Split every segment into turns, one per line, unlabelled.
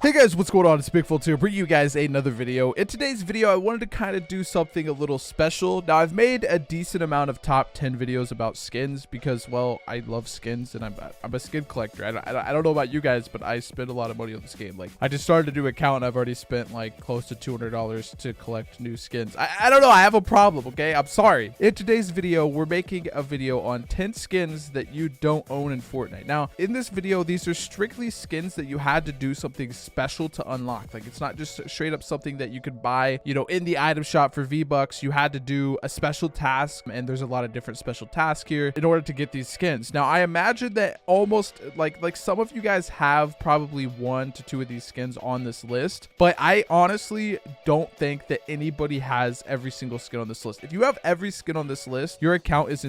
Hey guys, what's going on? It's Bigfoltz here, bringing you guys another video. In today's video, I wanted to kind of do something a little special. Now, I've made a decent amount of top 10 videos about skins because, well, I love skins and I'm a skin collector. I don't know about you guys, but I spend a lot of money on this game. Like, I just started a new account and I've already spent like close to $200 to collect new skins. I don't know. I have a problem, okay? I'm sorry. In today's video, we're making a video on 10 skins that you don't own in Fortnite. Now, in this video, these are strictly skins that you had to do something special to unlock. Like, it's not just straight up something that you could buy, you know, in the item shop for V-Bucks. You had to do a special task, and there's a lot of different special tasks here in order to get these skins. Now, I imagine that almost like some of you guys have probably 1 to 2 of these skins on this list, but I honestly don't think that anybody has every single skin on this list. If you have every skin on this list, your account is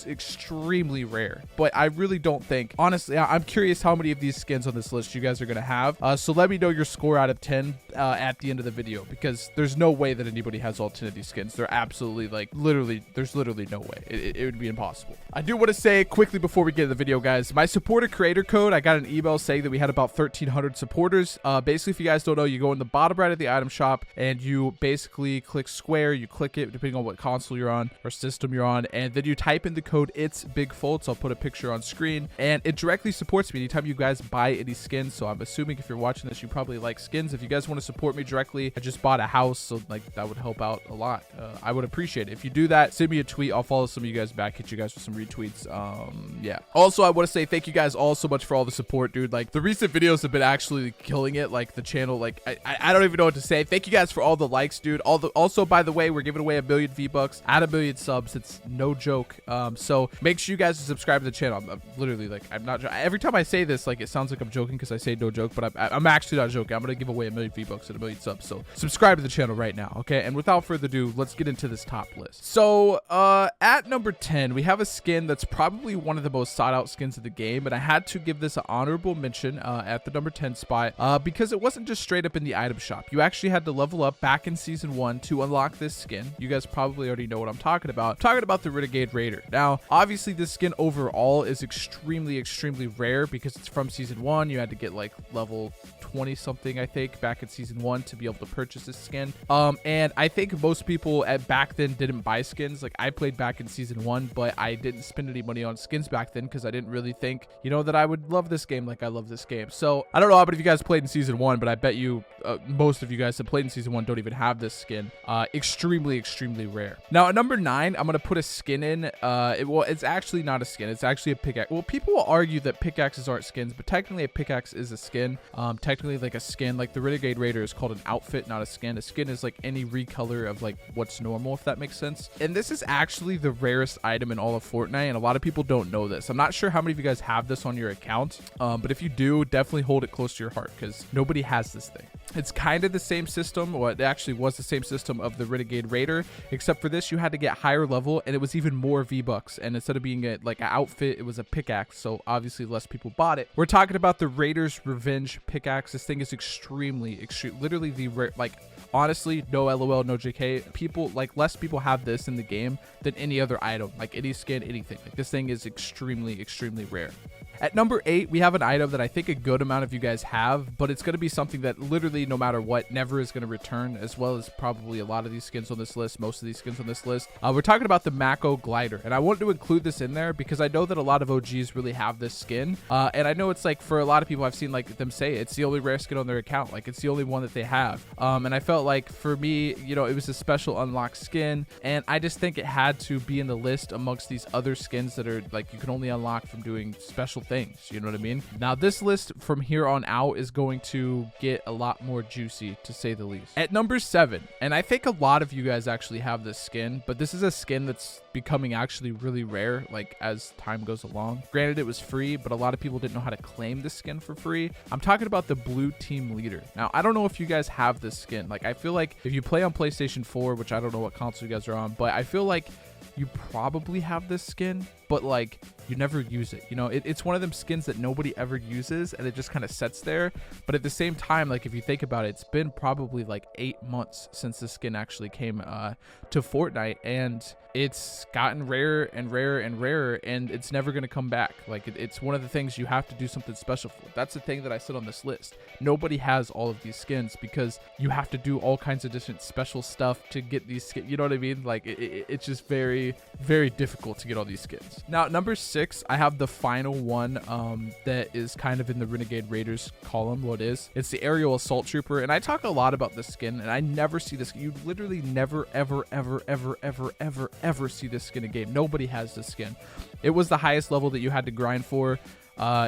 extremely rare, but I really don't think, honestly, I'm curious how many of these skins on this list you guys are going to have. So let me know your score out of 10 at the end of the video, because there's no way that anybody has all 10 of these skins. They're absolutely, like, there's literally no way. It would be impossible. I do want to say quickly before we get to the video, guys, my supporter creator code, I got an email saying that we had about 1,300 supporters. Basically, if you guys don't know, you go in the bottom right of the item shop and you basically click square, you click it depending on what console you're on or system you're on, and then you type in the code it's Bigfoltz. I'll put a picture on screen, and it directly supports me anytime you guys buy any skins. So I'm assuming if you're watching this, you probably like skins. If you guys want to support me directly, I just bought a house, so like that would help out a lot. I would appreciate it if you do that. Send me a tweet, I'll follow some of you guys back, hit you guys with some retweets. Yeah, also I want to say thank you guys all so much for all the support, dude. Like, the recent videos have been actually killing it. Like, the channel, like, I don't even know what to say. Thank you guys for all the likes, dude. Also, by the way, we're giving away 1 million V-Bucks at 1 million subs. It's no joke. So make sure you guys subscribe to the channel. I'm literally, like, I'm not, every time I say this, like, it sounds like I'm joking because I say no joke, but I'm actually not joking. I'm gonna give away 1 million V-Bucks and 1 million subs. So subscribe to the channel right now, okay? And without further ado, let's get into this top list. So at number 10, we have a skin that's probably one of the most sought out skins of the game, and I had to give this an honorable mention at the number 10 spot because it wasn't just straight up in the item shop. You actually had to level up back in season 1 to unlock this skin. You guys probably already know what I'm talking about. I'm talking about the Renegade Raider. Now, obviously, this skin overall is extremely rare because it's from season 1. You had to get like level 20 something, I think, back in season 1 to be able to purchase this skin. And I think most people at back then didn't buy skins. Like, I played back in season 1, but I didn't spend any money on skins back then because I didn't really think, you know, that I would love this game like I love this game. So I don't know how many of you guys played in season 1, but I bet you most of you guys that played in season 1 don't even have this skin. Extremely rare. Now at number 9, I'm gonna put a skin in. Well, it's actually not a skin, it's actually a pickaxe. Well, people will argue that pickaxes aren't skins, but technically a pickaxe is a skin. Technically, like, a skin, like the Renegade Raider, is called an outfit, not a skin. A skin is like any recolor of like what's normal, if that makes sense. And this is actually the rarest item in all of Fortnite, and a lot of people don't know this. I'm not sure how many of you guys have this on your account, but if you do, definitely hold it close to your heart because nobody has this thing. It's kind of the same system, or it actually was the same system of the Renegade Raider, except for this you had to get higher level, and it was even more V-Bucks, and instead of being like an outfit, it was a pickaxe, so obviously less people bought it. We're talking about the Raider's Revenge pickaxe. This thing is extremely literally the rare, like, honestly, no LOL, no JK, people, like, less people have this in the game than any other item, like any skin, anything. Like, this thing is extremely rare. At number 8, we have an item that I think a good amount of you guys have, but it's going to be something that literally, no matter what, never is going to return, as well as probably a lot of these skins on this list, most of these skins on this list. We're talking about the Mako glider, and I wanted to include this in there because I know that a lot of OGs really have this skin, and I know it's like, for a lot of people, I've seen like them say it's the only rare skin on their account, like it's the only one that they have, and I felt like for me, you know, it was a special unlocked skin, and I just think it had to be in the list amongst these other skins that are like you can only unlock from doing special things, you know what I mean? Now, this list from here on out is going to get a lot more juicy, to say the least. At number 7, and I think a lot of you guys actually have this skin, but this is a skin that's becoming actually really rare, like, as time goes along. Granted, it was free, but a lot of people didn't know how to claim this skin for free. I'm talking about the Blue Team Leader. Now, I don't know if you guys have this skin. Like, I feel like if you play on PlayStation 4, which I don't know what console you guys are on, but I feel like you probably have this skin, but like you never use it. You know, it's one of them skins that nobody ever uses, and it just kind of sits there. But at the same time, like if you think about it, it's been probably like 8 months since the skin actually came to Fortnite, and it's gotten rarer and rarer and rarer, and it's never going to come back. Like it's one of the things you have to do something special for. That's the thing that I said on this list. Nobody has all of these skins because you have to do all kinds of different special stuff to get these skins. You know what I mean? Like it's just very, very difficult to get all these skins. Now, number 6, I have the final one that is kind of in the Renegade Raiders column. What is? It's the Aerial Assault Trooper, and I talk a lot about this skin, and I never see this. You literally never, ever, ever, ever, ever, ever, ever see this skin in game. Nobody has this skin. It was the highest level that you had to grind for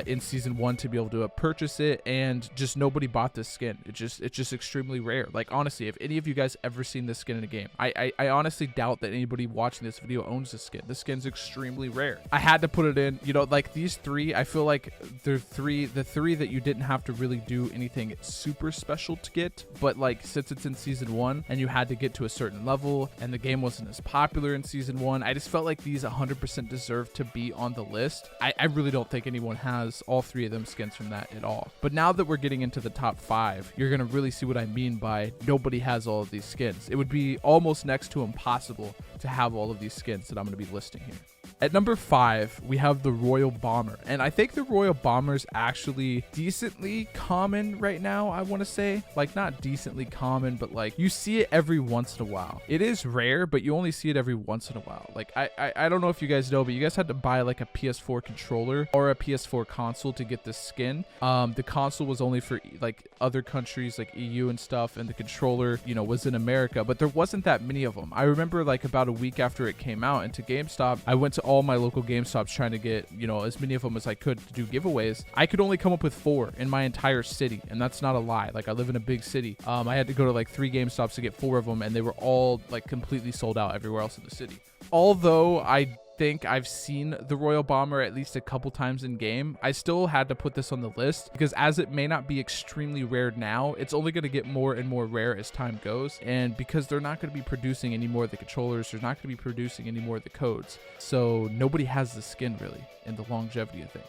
in season 1 to be able to purchase it, and just nobody bought this skin. It's just extremely rare. Like honestly, if any of you guys ever seen this skin in a game, I honestly doubt that anybody watching this video owns this skin. This skin's extremely rare. I had to put it in, you know, like these 3, I feel like they're the three that you didn't have to really do anything super special to get, but like since it's in season 1 and you had to get to a certain level and the game wasn't as popular in season 1, I just felt like these 100% deserve to be on the list. I really don't think anyone has all 3 of them skins from that at all. But now that we're getting into the top 5, you're gonna really see what I mean by nobody has all of these skins. It would be almost next to impossible to have all of these skins that I'm gonna be listing here. At number 5, we have the Royal Bomber, and I think the Royal Bomber is actually decently common right now. I want to say, like, not decently common, but like you see it every once in a while. It is rare, but you only see it every once in a while. Like I don't know if you guys know, but you guys had to buy like a PS4 controller or a PS4 console to get this skin. The console was only for like other countries like EU and stuff, and the controller, you know, was in America, but there wasn't that many of them. I remember like about a week after it came out into GameStop, I went to all my local GameStops trying to get, you know, as many of them as I could to do giveaways. I could only come up with 4 in my entire city, and that's not a lie. Like I live in a big city. I had to go to like 3 GameStops to get 4 of them, and they were all like completely sold out everywhere else in the city. Although I think I've seen the Royal Bomber at least a couple times in game, I still had to put this on the list because as it may not be extremely rare now, it's only going to get more and more rare as time goes, and because they're not going to be producing any more of the controllers, they're not going to be producing any more of the codes, so nobody has the skin really in the longevity of things.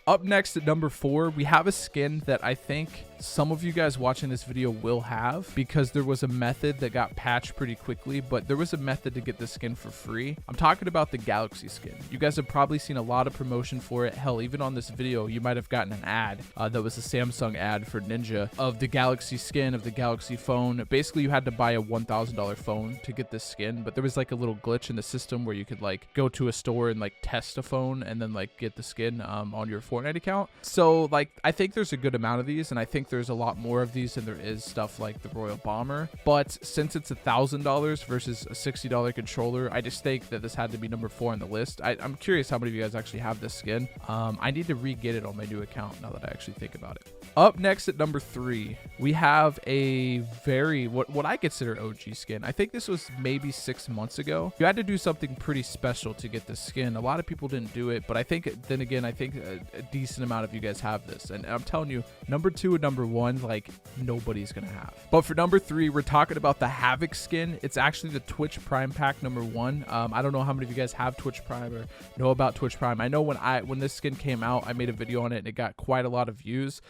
Up next at number 4, we have a skin that I think some of you guys watching this video will have because there was a method that got patched pretty quickly, but there was a method to get the skin for free. I'm talking about the Galaxy skin. You guys have probably seen a lot of promotion for it. Hell, even on this video, you might have gotten an ad that was a Samsung ad for Ninja of the Galaxy skin, of the Galaxy phone. Basically, you had to buy a $1,000 phone to get this skin, but there was like a little glitch in the system where you could like go to a store and like test a phone and then like get the skin on your Fortnite account. So like I think there's a good amount of these, and I think there's a lot more of these than there is stuff like the Royal Bomber, but since it's $1,000 versus a $60 controller, I just think that this had to be number 4 on the list. I'm curious how many of you guys actually have this skin. I need to re-get it on my new account now that I actually think about it. Up next at number 3, we have a very what I consider OG skin. I think this was maybe 6 months ago. You had to do something pretty special to get this skin. A lot of people didn't do it, but I think then again, I think a decent amount of you guys have this, and I'm telling you, number 2 and number 1, like nobody's gonna have. But for number 3, we're talking about the Havoc skin. It's actually the Twitch Prime pack number 1. I don't know how many of you guys have Twitch Prime or know about Twitch Prime. I know when this skin came out, I made a video on it and it got quite a lot of views,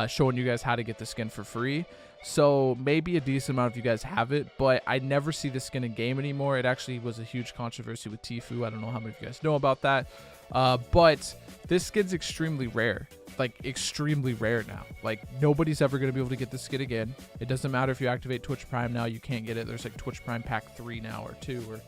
showing you guys how to get the skin for free. So maybe a decent amount of you guys have it, but I never see the skin in game anymore. It actually was a huge controversy with Tfue. I don't know how many of you guys know about that, but this skin's extremely rare. Like extremely rare now. Like nobody's ever going to be able to get this skin again. It doesn't matter if you activate Twitch Prime now, you can't get it. There's like Twitch Prime pack 3 now, or 2, or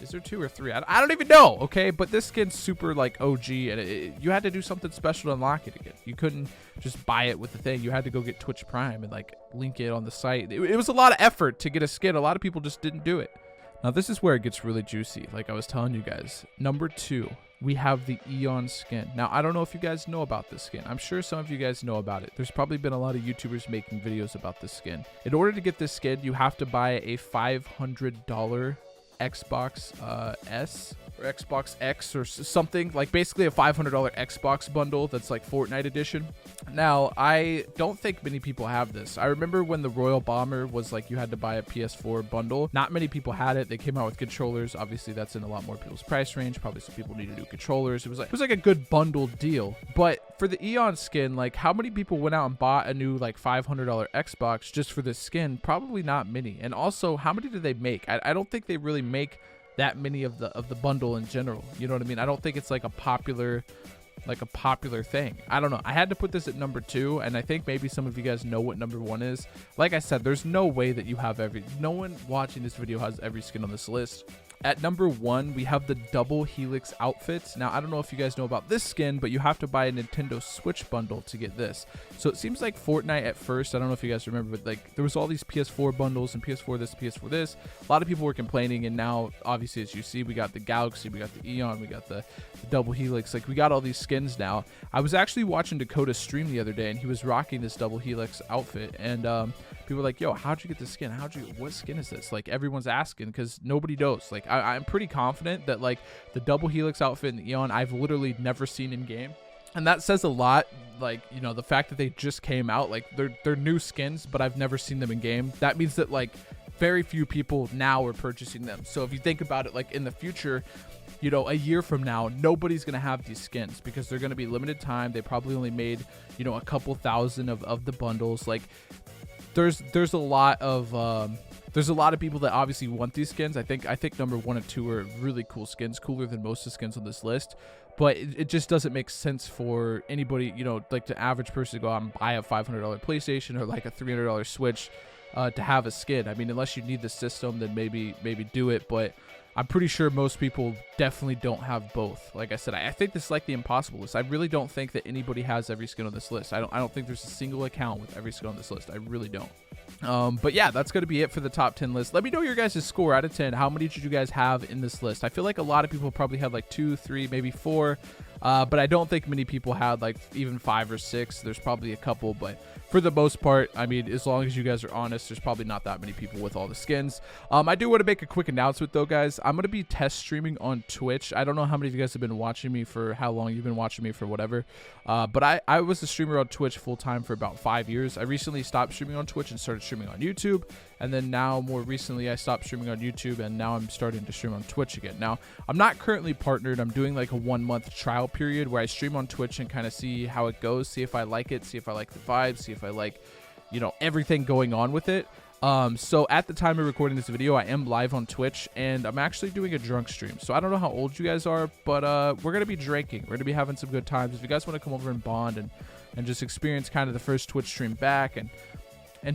is there 2 or 3? I don't even know. Okay, but this skin's super like OG, and you had to do something special to unlock it again. You couldn't just buy it with the thing. You had to go get Twitch Prime and like link it on the site. It was a lot of effort to get a skin. A lot of people just didn't do it. Now this is where it gets really juicy. Like I was telling you guys, number 2, we have the Eon skin. Now, I don't know if you guys know about this skin. I'm sure some of you guys know about it. There's probably been a lot of YouTubers making videos about this skin. In order to get this skin, you have to buy a $500 Xbox S or Xbox X or something, like basically a $500 Xbox bundle that's like Fortnite edition. Now, I don't think many people have this. I remember when the Royal Bomber was like you had to buy a PS4 bundle. Not many people had it. They came out with controllers. Obviously, that's in a lot more people's price range. Probably some people needed new controllers. It was like a good bundled deal. But for the Eon skin, like how many people went out and bought a new like $500 Xbox just for this skin? Probably not many. And also, how many did they make? I don't think they really make that many of the bundle in general. You know what I mean? I don't think it's like a popular thing. I don't know. I had to put this at number 2, and I think maybe some of you guys know what number 1 is. Like I said, there's no way that you have no one watching this video has every skin on this list. At number 1, we have the double helix outfits. Now, I don't know if you guys know about this skin, but you have to buy a Nintendo Switch bundle to get this. So it seems like Fortnite at first, I don't know if you guys remember, but like there was all these PS4 bundles and PS4 this, PS4 this. A lot of people were complaining, and now obviously as you see, we got the Galaxy, we got the Eon, we got the double helix. Like we got all these skins now. I was actually watching Dakota stream the other day, and he was rocking this double helix outfit, and people were like, yo, how'd you get this skin? What skin is this? Like everyone's asking because nobody knows. Like I'm pretty confident that like the double helix outfit and the Eon I've literally never seen in game, and that says a lot. Like, you know, the fact that they just came out, like they're new skins, but I've never seen them in game. That means that like very few people now are purchasing them. So if you think about it, like in the future, you know, a year from now, nobody's gonna have these skins because they're gonna be limited time. They probably only made, you know, a couple thousand of the bundles. Like there's a lot of people that obviously want these skins. I think number 1 and 2 are really cool skins, cooler than most of the skins on this list. But it just doesn't make sense for anybody, you know, like the average person to go out and buy a $500 PlayStation or like a $300 Switch to have a skin. I mean, unless you need the system, then maybe do it. But I'm pretty sure most people definitely don't have both. Like I said, I think this is like the impossible list. I really don't think that anybody has every skin on this list. I don't think there's a single account with every skin on this list. I really don't. But yeah, that's going to be it for the top 10 list. Let me know your guys' score out of 10. How many did you guys have in this list? I feel like a lot of people probably had like 2, 3, maybe 4. But I don't think many people had like even 5 or 6. There's probably a couple, but for the most part, I mean, as long as you guys are honest, there's probably not that many people with all the skins. I do want to make a quick announcement though, guys. I'm going to be test streaming on Twitch. I don't know how many of you guys have been watching me, for how long you've been watching me, for whatever. But I was a streamer on Twitch full time for about 5 years. I recently stopped streaming on Twitch and started streaming on YouTube. And then now more recently I stopped streaming on YouTube, and now I'm starting to stream on Twitch again. Now I'm not currently partnered. I'm doing like a 1-month trial period where I stream on Twitch and kind of see how it goes, see if I like it, see if I like the vibes, see if I like, you know, everything going on with it. So at the time of recording this video, I am live on Twitch, and I'm actually doing a drunk stream. So I don't know how old you guys are, but we're going to be drinking. We're going to be having some good times. If you guys want to come over and bond and just experience kind of the first Twitch stream back and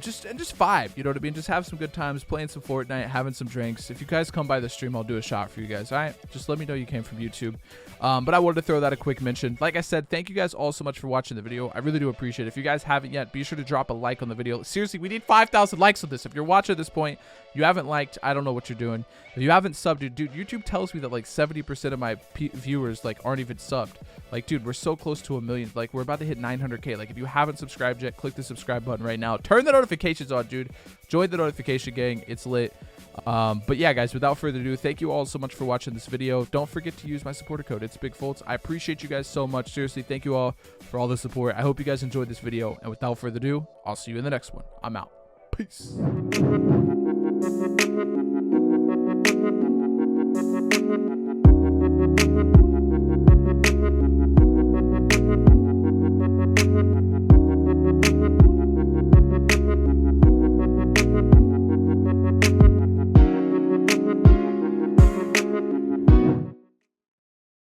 just vibe, you know what I mean? Just have some good times, playing some Fortnite, having some drinks. If you guys come by the stream, I'll do a shot for you guys. All right, just let me know you came from YouTube. But I wanted to throw that a quick mention. Like I said, thank you guys all so much for watching the video. I really do appreciate it. If you guys haven't yet, be sure to drop a like on the video. Seriously, we need 5,000 likes on this. If you're watching at this point, you haven't liked, I don't know what you're doing. If you haven't subbed, dude, YouTube tells me that like 70% of my viewers like aren't even subbed. Like, dude, we're so close to 1 million. Like, we're about to hit 900K. Like, if you haven't subscribed yet, click the subscribe button right now. Turn the notifications on, dude. Join the notification gang. It's lit. But yeah, guys, without further ado, thank you all so much for watching this video. Don't forget to use my supporter code. It's Bigfoltz. I appreciate you guys so much. Seriously, thank you all for all the support. I hope you guys enjoyed this video. And without further ado, I'll see you in the next one. I'm out. Peace.